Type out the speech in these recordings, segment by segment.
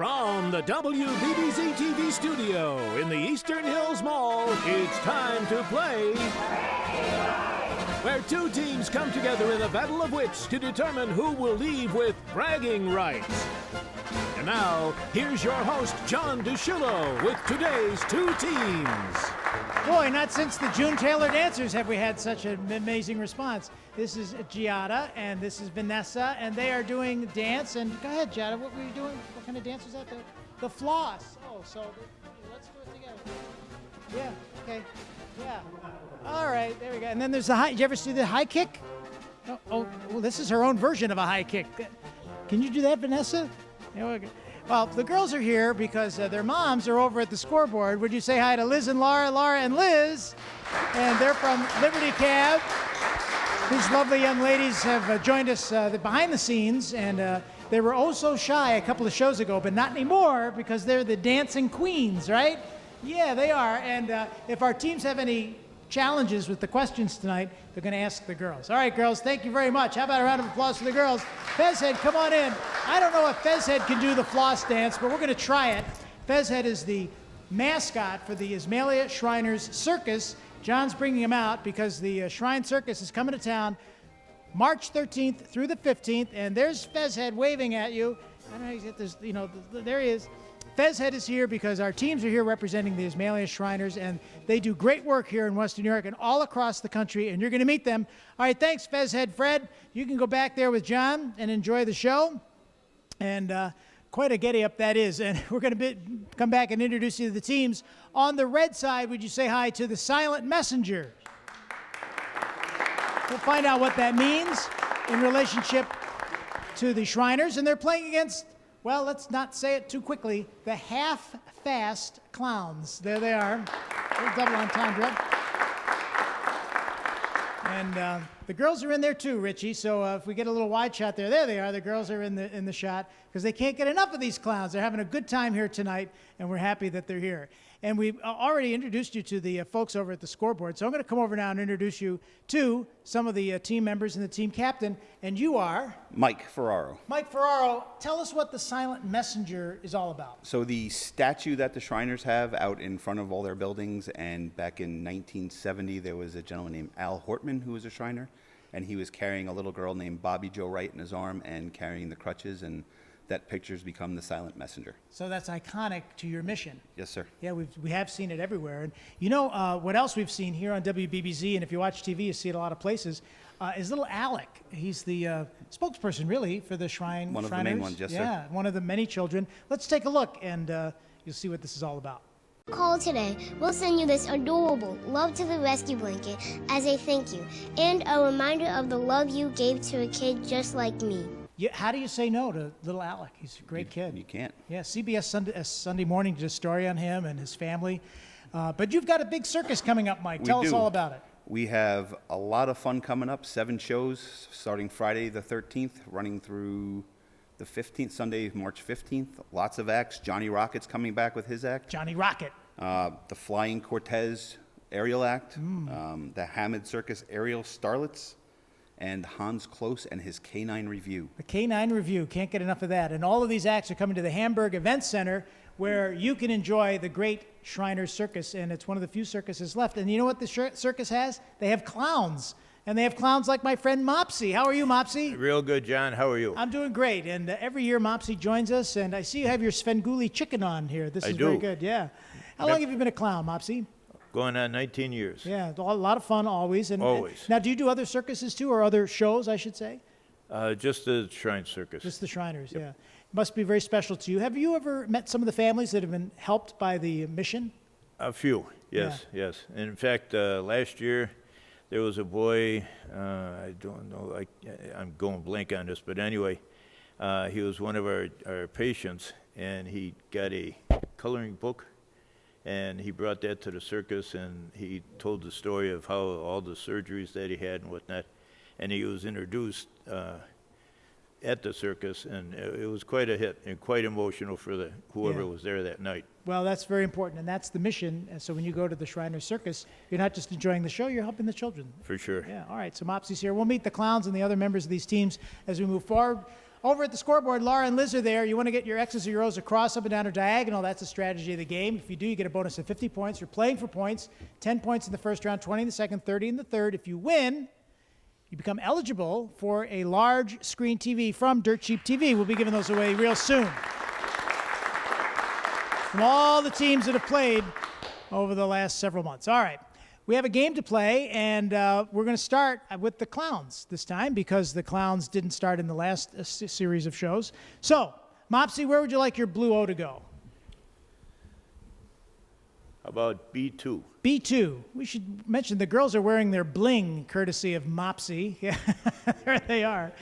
From the WBBZ-TV studio in the Eastern Hills Mall, it's time to play, where two teams come together in a battle of wits to determine who will leave with bragging rights. And now, here's your host, John DeShillo, with today's two teams. Boy, not since the June Taylor Dancers have we had such an amazing response. This is Giada, and this is Vanessa, and they are doing dance. And go ahead, Giada, what were you doing? What kind of dance was that? The floss. Oh, so let's do it together. Yeah, okay, yeah. All right, there we go. And then there's the high, did you ever see the high kick? Oh, well, this is her own version of a high kick. Can you do that, Vanessa? Yeah, okay. Well, the girls are here because their moms are over at the scoreboard. Would you say hi to Liz and Laura and Liz? And they're from Liberty Cab. These lovely young ladies have joined us behind the scenes, and they were oh so shy a couple of shows ago, but not anymore because they're the dancing queens, right? Yeah, they are. And if our teams have any challenges with the questions tonight, they're going to ask the girls. All right, girls, thank you very much. How about a round of applause for the girls? Fezhead, come on in. I don't know if Fezhead can do the floss dance, but we're going to try it. Fezhead is the mascot for the Ismailia Shriners Circus. John's bringing him out because the Shrine Circus is coming to town March 13th through the 15th, and there's Fezhead waving at you. I don't know, he's got this, there he is. Fezhead is here because our teams are here representing the Ismailia Shriners, and they do great work here in Western New York and all across the country, and you're going to meet them. All right, thanks, Fezhead. Fred, you can go back there with John and enjoy the show. And quite a getty-up that is. And we're going to come back and introduce you to the teams. On the red side, would you say hi to the Silent Messenger? We'll find out what that means in relationship to the Shriners, and they're playing against, well, let's not say it too quickly, the half-fast clowns. There they are. They're double entendre. And the girls are in there too, Richie, so if we get a little wide shot there they are. The girls are in the shot because they can't get enough of these clowns. They're having a good time here tonight, and we're happy that they're here. And we've already introduced you to the folks over at the scoreboard, so I'm going to come over now and introduce you to some of the team members and the team captain, and you are? Mike Ferraro. Mike Ferraro, tell us what the Silent Messenger is all about. So the statue that the Shriners have out in front of all their buildings, and back in 1970 there was a gentleman named Al Hortman who was a Shriner, and he was carrying a little girl named Bobby Joe Wright in his arm and carrying the crutches, and that picture's become the Silent Messenger. So that's iconic to your mission. Yes, sir. Yeah, we have seen it everywhere. And you know what else we've seen here on WBBZ, and if you watch TV, you see it a lot of places, is little Alec. He's the spokesperson, really, for the Shriners. One of the main ones, yes, sir. Yeah, one of the many children. Let's take a look, and you'll see what this is all about. Call today. We'll send you this adorable Love to the Rescue blanket as a thank you and a reminder of the love you gave to a kid just like me. How do you say no to little Alec? He's a great kid. You can't. Yeah, CBS Sunday Morning did a story on him and his family. But you've got a big circus coming up, Mike. Tell us all about it. We have a lot of fun coming up. 7 shows starting Friday the 13th, running through the 15th, Sunday, March 15th. Lots of acts. Johnny Rocket's coming back with his act. Johnny Rocket. The Flying Cortez aerial act. The Hamid Circus aerial starlets. And Hans Close and his Canine Review. The Canine Review, can't get enough of that. And all of these acts are coming to the Hamburg Event Center where you can enjoy the great Shriners Circus, and it's one of the few circuses left. And you know what the circus has? They have clowns. And they have clowns like my friend Mopsy. How are you, Mopsy? Real good, John. How are you? I'm doing great. And every year Mopsy joins us, and I see you have your Svengoolie chicken on here. This is very good, yeah. How long have you been a clown, Mopsy? Going on 19 years. Yeah, a lot of fun always. Always. Now, do you do other circuses too, or other shows, I should say? Just the Shrine Circus. Just the Shriners, yeah. It must be very special to you. Have you ever met some of the families that have been helped by the mission? A few, yes, yes. And in fact, last year there was a boy, I don't know, I'm going blank on this, but anyway, he was one of our patients, and he got a coloring book. And he brought that to the circus, and he told the story of how all the surgeries that he had and whatnot. And he was introduced at the circus, and it was quite a hit and quite emotional for whoever was there that night. Well, that's very important, and that's the mission. And so when you go to the Shriners Circus, you're not just enjoying the show, you're helping the children. For sure. Yeah, all right, so Mopsy's here. We'll meet the clowns and the other members of these teams as we move forward. Over at the scoreboard, Laura and Liz are there. You want to get your X's or your O's across, up and down, or diagonal. That's the strategy of the game. If you do, you get a bonus of 50 points. You're playing for points. 10 points in the first round, 20 in the second, 30 in the third. If you win, you become eligible for a large screen TV from Dirt Cheap TV. We'll be giving those away real soon. From all the teams that have played over the last several months. All right. We have a game to play, and we're going to start with the clowns this time because the clowns didn't start in the last series of shows. So, Mopsy, where would you like your blue O to go? How about B2? B2. We should mention the girls are wearing their bling, courtesy of Mopsy. Yeah, there they are.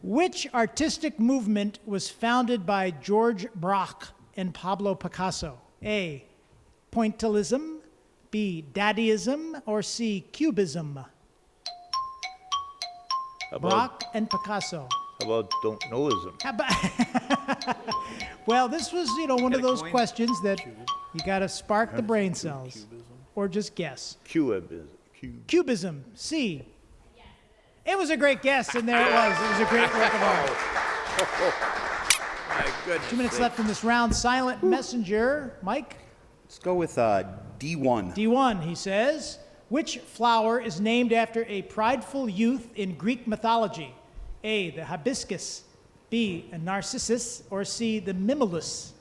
Which artistic movement was founded by George Braque and Pablo Picasso? A, pointillism, B, daddyism, or C, cubism? Braque and Picasso. How about don't knowism? How about well, this was, one of those questions that you got to spark the brain cells. Or just guess. Cubism. Cubism, C. It was a great guess, and there it was. It was a great work of art. My goodness. 2 minutes left in this round. Silent messenger. Mike? Let's go with D1. D1, he says. Which flower is named after a prideful youth in Greek mythology? A, the hibiscus. B, a narcissus. Or C, the mimulus?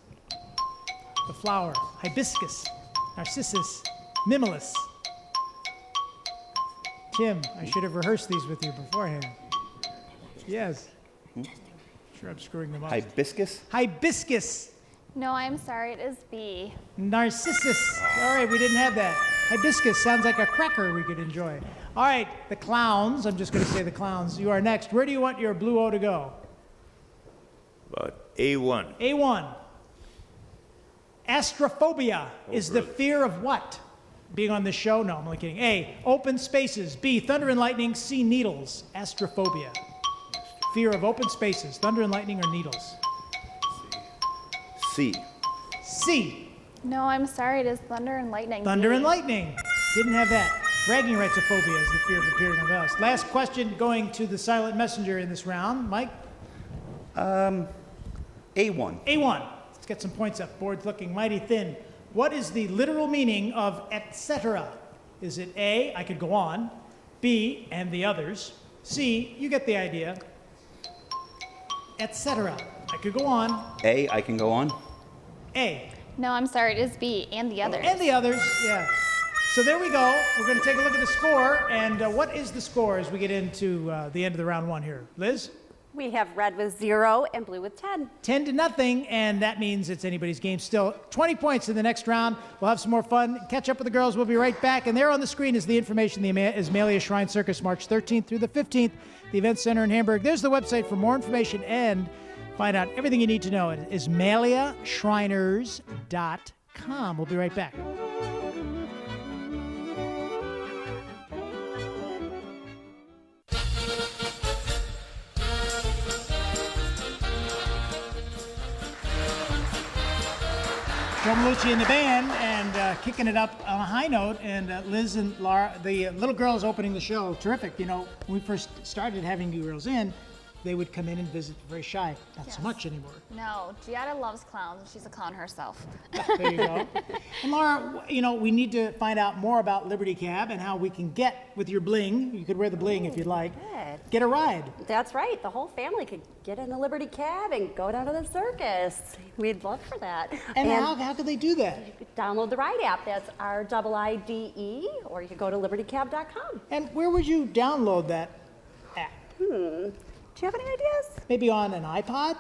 The flower. Hibiscus, narcissus, mimulus. Tim, I should have rehearsed these with you beforehand. Yes. Sure, I'm screwing them up. Hibiscus? Hibiscus. No, I'm sorry, it is B. Narcissus. All right, we didn't have that. Hibiscus sounds like a cracker we could enjoy. All right, the clowns. I'm just going to say the clowns. You are next. Where do you want your blue O to go? About A1. A1. Astrophobia is the fear of what? Being on this show? No, I'm only kidding. A, open spaces. B, thunder and lightning. C, needles. Astrophobia. Fear of open spaces, thunder and lightning, or needles? C. C. No, I'm sorry, it is thunder and lightning. Thunder B. and lightning. Didn't have that. Bragging rights phobia is the fear of appearing on us. Last question going to the silent messenger in this round. Mike? A1. A1. Let's get some points up. Board's looking mighty thin. What is the literal meaning of etc.? Is it A, I could go on, B, and the others, C, you get the idea, etc. I could go on. A, I can go on. A. No, I'm sorry, it is B, and the others. And the others, yeah. So there we go. We're going to take a look at the score. And what is the score as we get into the end of the round one here? Liz? We have red with 0 and blue with 10. 10-0, and that means it's anybody's game still. 20 points in the next round. We'll have some more fun. Catch up with the girls. We'll be right back. And there on the screen is the information, the Ismailia Shrine Circus, March 13th through the 15th, the Event Center in Hamburg. There's the website for more information and find out everything you need to know at IsmailiaShriners.com. We'll be right back. Joe Malucci and the band, and kicking it up on a high note, and Liz and Laura, the little girls opening the show, terrific. You know, when we first started having you girls in, they would come in and visit, very shy. Not so much anymore. No, Giada loves clowns. She's a clown herself. There you go. And Laura, you know, we need to find out more about Liberty Cab and how we can get with your bling. You could wear the bling if you'd like. Good. Get a ride. That's right. The whole family could get in the Liberty Cab and go down to the circus. We'd love for that. And how could they do that? Download the Ride app. That's RIDE, or you can go to libertycab.com. And where would you download that app? Do you have any ideas? Maybe on an iPod?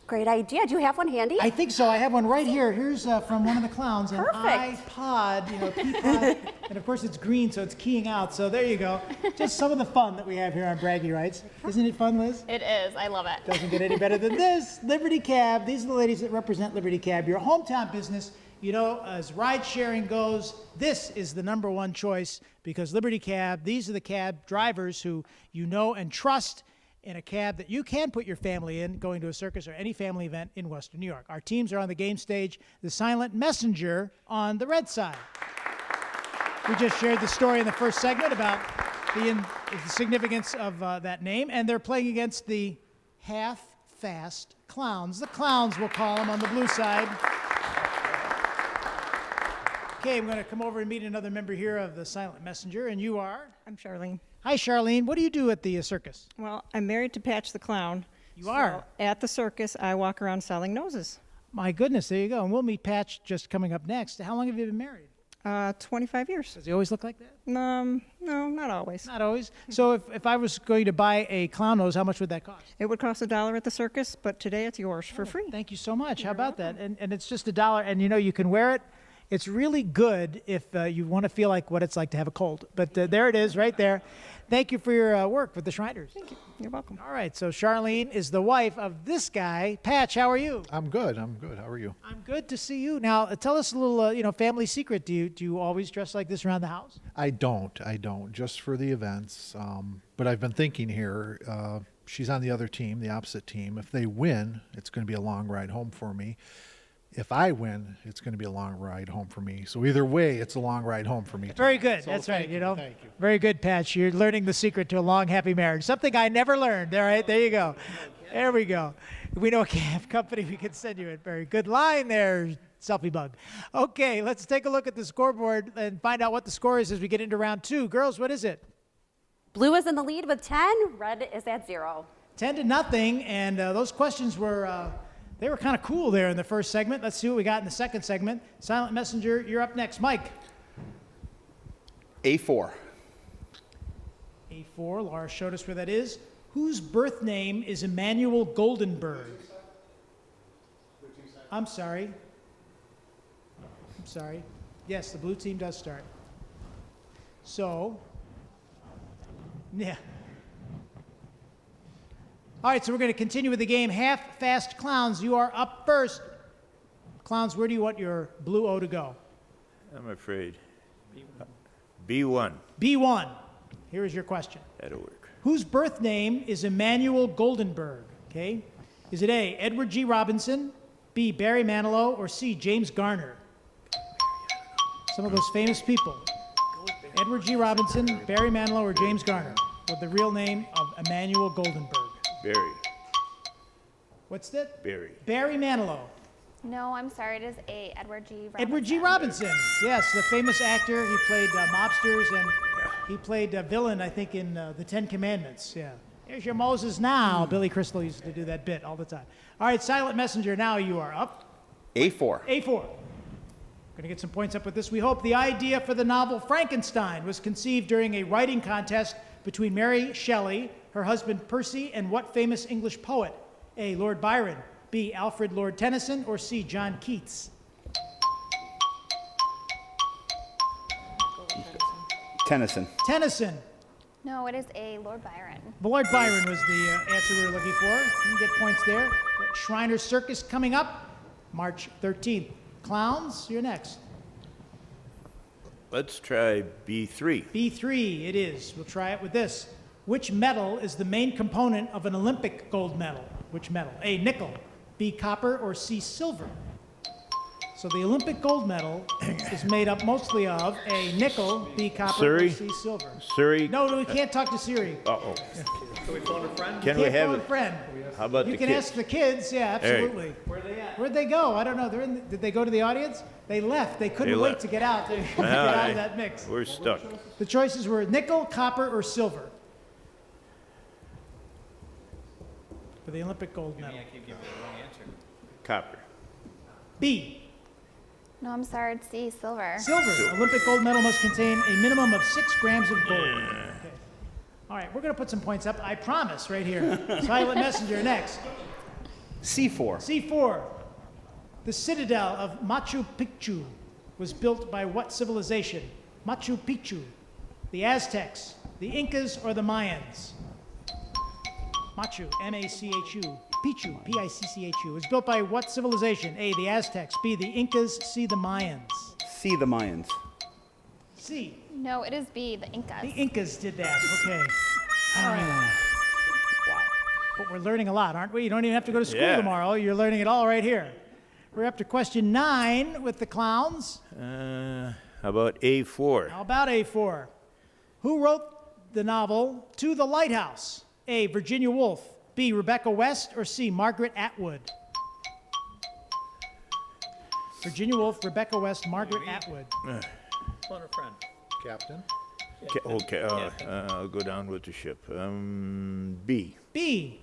Great idea. Do you have one handy? I think so. I have one right here. Here's from one of the clowns, an Perfect. iPod, you know, Peapod. And of course it's green, so it's keying out. So there you go. Just some of the fun that we have here on Braggy Rights. Isn't it fun, Liz? It is. I love it. Doesn't get any better than this. Liberty Cab. These are the ladies that represent Liberty Cab, your hometown business. You know, as ride sharing goes, this is the number one choice because Liberty Cab, these are the cab drivers who you know and trust in a cab that you can put your family in going to a circus or any family event in Western New York. Our teams are on the game stage, the silent messenger on the red side. We just shared the story in the first segment about the significance of that name, and they're playing against the half fast clowns. The clowns, we'll call them on the blue side. Okay, I'm going to come over and meet another member here of the Silent Messenger, and you are? I'm Charlene. Hi, Charlene. What do you do at the circus? Well, I'm married to Patch the Clown. You are? At the circus, I walk around selling noses. My goodness, there you go. And we'll meet Patch just coming up next. How long have you been married? 25 years. Does he always look like that? No, not always. Not always. So if I was going to buy a clown nose, how much would that cost? It would cost $1 at the circus, but today it's yours for free. Thank you so much. How about that? And it's just $1, and you can wear it. It's really good if you want to feel like what it's like to have a cold. But there it is, right there. Thank you for your work with the Shriners. Thank you. You're welcome. All right, so Charlene is the wife of this guy. Patch, how are you? I'm good. How are you? I'm good to see you. Now, tell us a little, family secret. Do you always dress like this around the house? I don't. Just for the events. But I've been thinking here, she's on the other team, the opposite team. If they win, it's going to be a long ride home for me. If I win, it's going to be a long ride home for me. So either way, it's a long ride home for me. Very good. So That's right. thank you. Thank you. Very good, Patch. You're learning the secret to a long, happy marriage. Something I never learned. All right, there you go. There we go. If we know a cab company, we can send you a very good line there, selfie bug. Okay, let's take a look at the scoreboard and find out what the score is as we get into round 2. Girls, what is it? Blue is in the lead with 10. Red is at 0. 10-0, and those questions were they were kind of cool there in the first segment. Let's see what we got in the second segment. Silent Messenger, you're up next. Mike. A4. A4, Laura showed us where that is. Whose birth name is Emmanuel Goldenberg? I'm sorry. Yes, the blue team does start. So, yeah. All right, so we're going to continue with the game. Half-fast clowns, you are up first. Clowns, where do you want your blue O to go? I'm afraid. B1. B1. Here is your question. That'll work. Whose birth name is Emmanuel Goldenberg? Okay. Is it A, Edward G. Robinson, B, Barry Manilow, or C, James Garner? Some of those famous people. Edward G. Robinson, Barry Manilow, or James Garner, with the real name of Emmanuel Goldenberg. Barry. What's that? Barry. Barry Manilow. No, I'm sorry. It is A. Edward G. Robinson. Edward G. Robinson. Yes, the famous actor. He played mobsters, and he played a villain, I think, in the Ten Commandments. Yeah. Here's your Moses now. Billy Crystal used to do that bit all the time. All right, Silent Messenger, now you are up. A4. A4. Going to get some points up with this. We hope the idea for the novel Frankenstein was conceived during a writing contest between Mary Shelley, her husband Percy, and what famous English poet? A, Lord Byron, B, Alfred Lord Tennyson, or C, John Keats? Tennyson. Tennyson. No, it is A. Lord Byron. Lord Byron was the answer we were looking for. You can get points there. Shriners Circus coming up March 13th. Clowns, you're next. Let's try B3. B3 it is. We'll try it with this. Which metal is the main component of an Olympic gold medal? Which metal? A, nickel, B, copper, or C, silver? So the Olympic gold medal is made up mostly of A, nickel, B, copper, Siri? or C, silver. Siri? No, we can't talk to Siri. Uh-oh. Can we phone a friend? Can we Can't have phone a it? friend. How about You the can kids? ask the kids, yeah, absolutely. Where are they at? Where'd they go? I don't know. Did they go to the audience? They left. They couldn't They wait left. to get out. To get All out right. of that mix. We're stuck. The choices were nickel, copper, or silver for the Olympic gold medal. Copper. B, No, I'm sorry. It's C. Silver. silver. Olympic gold medal must contain a minimum of 6 grams of gold. Okay. All right, we're going to put some points up. I promise, right here. Silent Messenger next. C4. C4. The citadel of Machu Picchu was built by what civilization? Machu Picchu. The Aztecs, the Incas, or the Mayans? Machu, M-A-C-H-U. Picchu, P-I-C-C-H-U. Was built by what civilization? A, the Aztecs. B, the Incas. C, the Mayans. C, the Mayans. C, No, it is B. The Incas. the Incas did that. Okay. All right. Wow. But we're learning a lot, aren't we? You don't even have to go to school Yeah. tomorrow. You're learning it all right here. We're up to question 9 with the clowns. How about A4? How about A4? Who wrote the novel To the Lighthouse? A, Virginia Woolf. B, Rebecca West, or C, Margaret Atwood? Virginia Woolf, Rebecca West, Margaret Atwood. Phone a friend. Captain. Okay, I'll go down with the ship. B. B,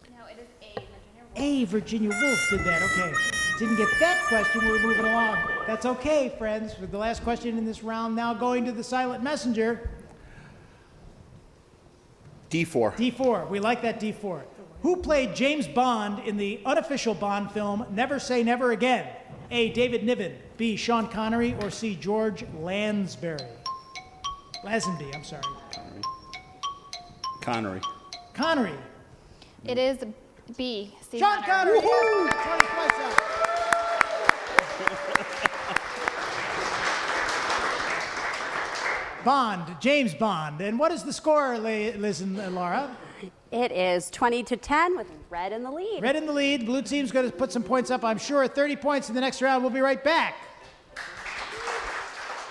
No, it is A, Virginia Woolf. A, Virginia Woolf did that. Okay. Didn't get that question. We're moving along. That's okay, friends. With the last question in this round now going to the silent messenger. D4. D4. We like that D4. Who played James Bond in the unofficial Bond film Never Say Never Again? A, David Niven. B, Sean Connery. Or C, George Lazenby. I'm sorry. Connery. Connery. It is B, Steve Sean Connery. Woohoo! Yes, 20 points up. Bond, James Bond. And what is the score, Liz and Laura? It is 20-10 with red in the lead. Red in the lead. Blue team's going to put some points up, I'm sure. 30 points in the next round. We'll be right back.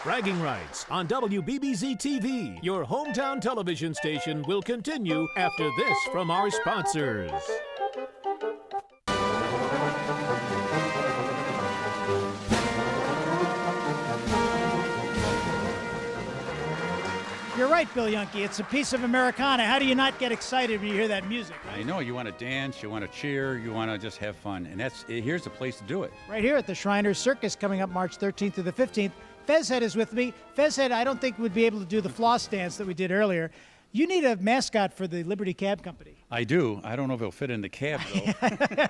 Bragging Rights on WBBZ-TV, your hometown television station, will continue after this from our sponsors. You're right, Bill Yunke. It's a piece of Americana. How do you not get excited when you hear that music? I know you want to dance, you want to cheer, you want to just have fun, and here's the place to do it. Right here at the Shriners Circus, coming up March 13th through the 15th. Fezhead is with me. Fezhead, I don't think would be able to do the floss dance that we did earlier. You need a mascot for the Liberty Cab Company. I do. I don't know if it'll fit in the cab, though.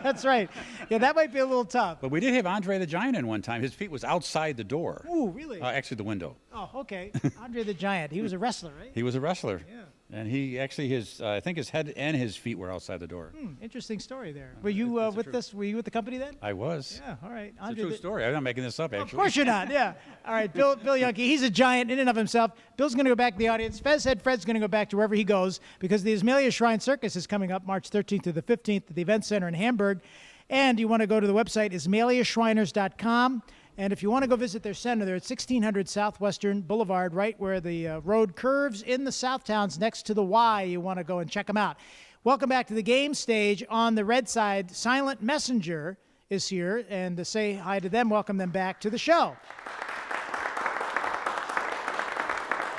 That's right. Yeah, that might be a little tough. But we did have Andre the Giant in one time. His feet was outside the door. Ooh, really? Actually, the window. Oh, okay. Andre the Giant. He was a wrestler, right? He was a wrestler. Yeah. And he actually, I think his head and his feet were outside the door. Interesting story there. Were you with this? Were you with the company then? I was. Yeah, all right. It's a true story. I'm not making this up, actually. Of course you're not, yeah. All right, Bill Yunke, he's a giant in and of himself. Bill's going to go back to the audience. Fez said Fred's going to go back to wherever he goes because the Ismailia Shrine Circus is coming up March 13th to the 15th at the Event Center in Hamburg. And you want to go to the website, ismailiashriners.com. And if you want to go visit their center, they're at 1600 Southwestern Boulevard, right where the road curves in the South Towns next to the Y. You want to go and check them out. Welcome back to the game stage. On the red side, Silent Messenger is here. And to say hi to them, welcome them back to the show.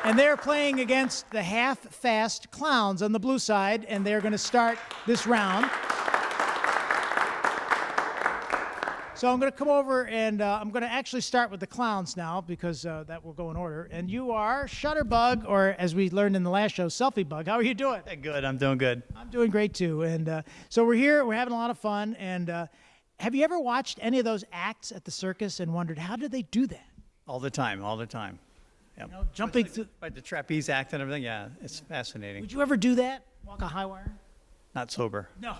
And they're playing against the half-fast Clowns on the blue side, and they're going to start this round. So I'm going to come over, and I'm going to actually start with the Clowns now, because that will go in order. And you are Shutterbug, or as we learned in the last show, Selfie Bug. How are you doing? Good. I'm doing good. I'm doing great, too. And so we're here. We're having a lot of fun. And have you ever watched any of those acts at the circus and wondered, how did they do that? All the time. Yep. You know, jumping through. Like the trapeze act and everything. Yeah, it's fascinating. Would you ever do that? Walk a high wire? Not sober. No,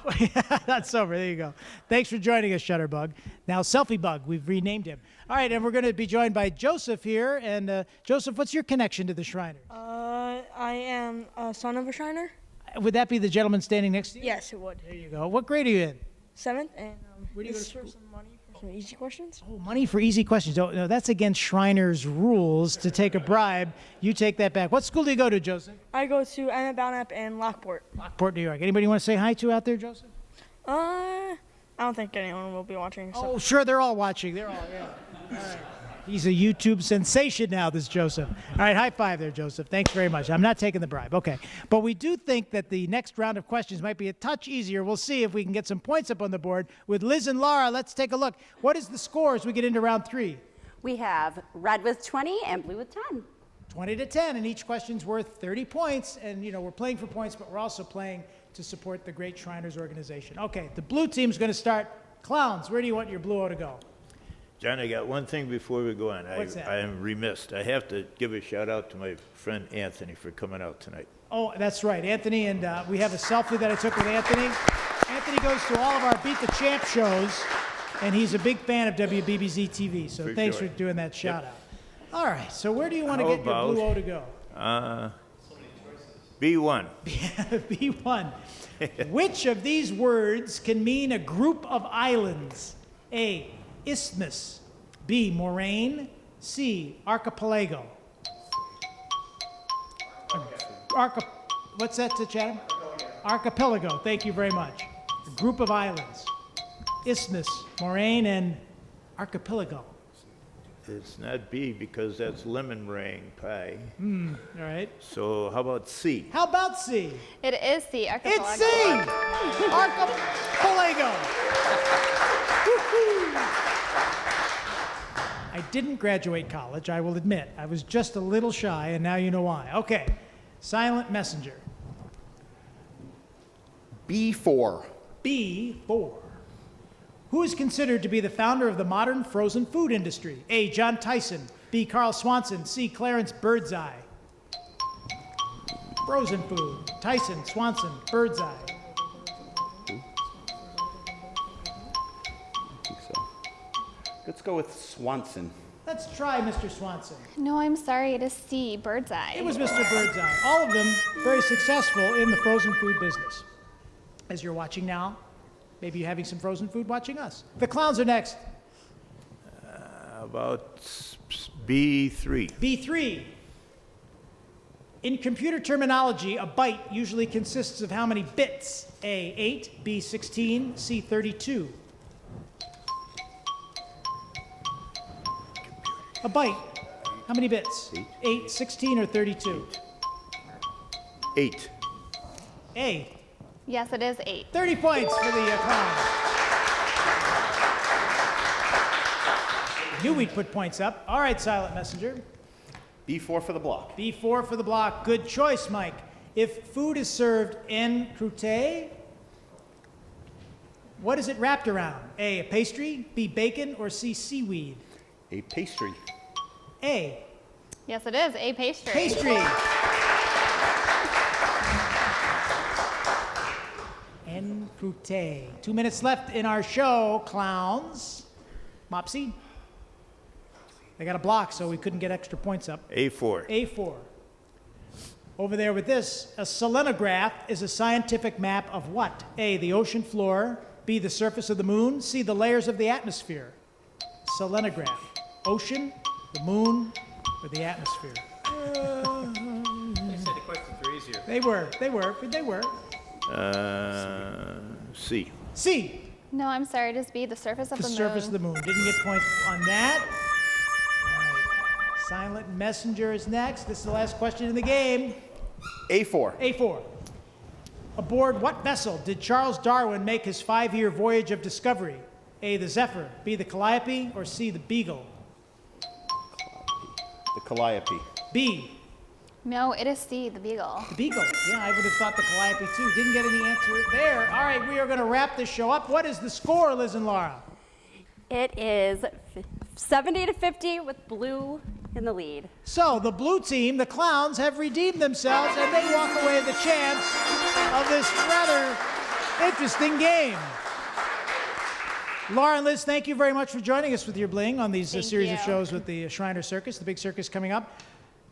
not sober. There you go. Thanks for joining us, Shutterbug. Now, Selfie Bug, we've renamed him. All right, and we're going to be joined by Joseph here. And Joseph, what's your connection to the Shriners? I am a son of a Shriner. Would that be the gentleman standing next to you? Yes, it would. There you go. What grade are you in? 7th, and Where do you go to this is for school? some money for some easy questions. Oh, money for easy questions. Oh, no, that's against Shriners' rules to take a bribe. You take that back. What school do you go to, Joseph? I go to Emmett Belknap and Lockport. Lockport, New York. Anybody want to say hi to out there, Joseph? I don't think anyone will be watching. So. Oh, sure, they're all watching. They're all, yeah. All right. He's a YouTube sensation now, this Joseph. All right, high five there, Joseph. Thanks very much. I'm not taking the bribe. Okay. But we do think that the next round of questions might be a touch easier. We'll see if we can get some points up on the board. With Liz and Laura, let's take a look. What is the score as we get into round 3? We have red with 20 and blue with 10. 20-10, and each question's worth 30 points. And, you know, we're playing for points, but we're also playing to support the Great Shriners organization. Okay, the blue team's going to start. Clowns, where do you want your blue O to go? John, I got one thing before we go on. What's that? I am remiss. I have to give a shout out to my friend Anthony for coming out tonight. Oh, that's right, Anthony, and we have a selfie that I took with Anthony. Anthony goes to all of our Beat the Champ shows, and he's a big fan of WBBZ-TV, so thanks for doing that shout-out. All right, so where do you want to get your blue O to go? B1. B1. Which of these words can mean a group of islands? A, isthmus. B, moraine. C, archipelago. What's that, Chatham? Archipelago, thank you very much. A group of islands. Isthmus, moraine, and archipelago. It's not B because that's lemon meringue pie. All right. So how about C? How about C? It is C. Archipelago. It's C! Archipelago. Woo-hoo. I didn't graduate college, I will admit. I was just a little shy, and now you know why. Okay. Silent messenger. B4. B4. Who is considered to be the founder of the modern frozen food industry? A. John Tyson. B. Carl Swanson. C. Clarence Birdseye. Frozen food. Tyson, Swanson, Birdseye. I think so. Let's go with Swanson. Let's try Mr. Swanson. No, I'm sorry. It is C. Birdseye. It was Mr. Birdseye. All of them very successful in the frozen food business. As you're watching now, maybe you're having some frozen food watching us. The clowns are next. About B3. B3. In computer terminology, a byte usually consists of how many bits? A, 8, B, 16, C, 32. A byte, how many bits? 8, 16, or 32? 8. A. Yes, it is 8. 30 points for the clown. Knew we'd put points up. All right, silent messenger. B4 for the block. B4 for the block. Good choice, Mike. If food is served en croûte, what is it wrapped around? A pastry, B, bacon, or C, seaweed? A pastry. A. Yes, it is A. Pastry. Pastry. En croûte. 2 minutes left in our show, clowns. Mopsy? They got a block, so we couldn't get extra points up. A4. A4. Over there with this, a selenograph is a scientific map of what? A, the ocean floor, B, the surface of the moon, C, the layers of the atmosphere. Selenograph. Ocean, the moon, or the atmosphere? They said the questions were easier. They were. C. C. No, I'm sorry. It is B. The surface of the moon. The surface of the moon. Didn't get points on that. All right. Silent messenger is next. This is the last question in the game. A4. A4. Aboard what vessel did Charles Darwin make his 5-year voyage of discovery? A, the Zephyr, B, the Calliope, or C, the Beagle? The Calliope. B. No, it is C. The Beagle. The Beagle. Yeah, I would have thought the Calliope too. Didn't get any answer there. All right, we are going to wrap this show up. What is the score, Liz and Laura? It is 70-50 with blue in the lead. So the blue team, the clowns, have redeemed themselves and they walk away the champs of this rather interesting game. Laura and Liz, thank you very much for joining us with your bling on these series of shows with the Shriner Circus, the big circus coming up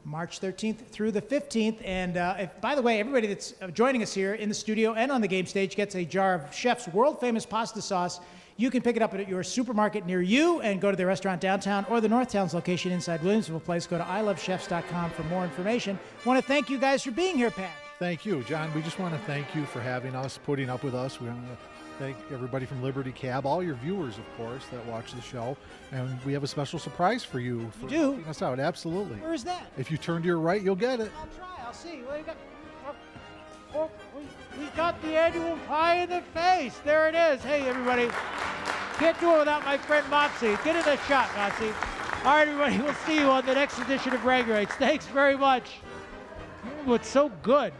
March 13th through the 15th. And by the way, everybody that's joining us here in the studio and on the game stage gets a jar of Chef's world-famous pasta sauce. You can pick it up at your supermarket near you and go to the restaurant downtown or the Northtowns location inside Williamsville Place. Go to ilovechefs.com for more information. I want to thank you guys for being here, Pat. Thank you, John. We just want to thank you for having us, putting up with us. We want to thank everybody from Liberty Cab, all your viewers, of course, that watch the show. And we have a special surprise for you. For helping us out. Absolutely. Where is that? If you turn to your right, you'll get it. I'll try. I'll see. What do you got? Oh, we got the annual pie in the face. There it is. Hey, everybody. Can't do it without my friend Moxie. Get in a shot, Moxie. All right, everybody. We'll see you on the next edition of Bragging Rights. Thanks very much. Oh, it's so good.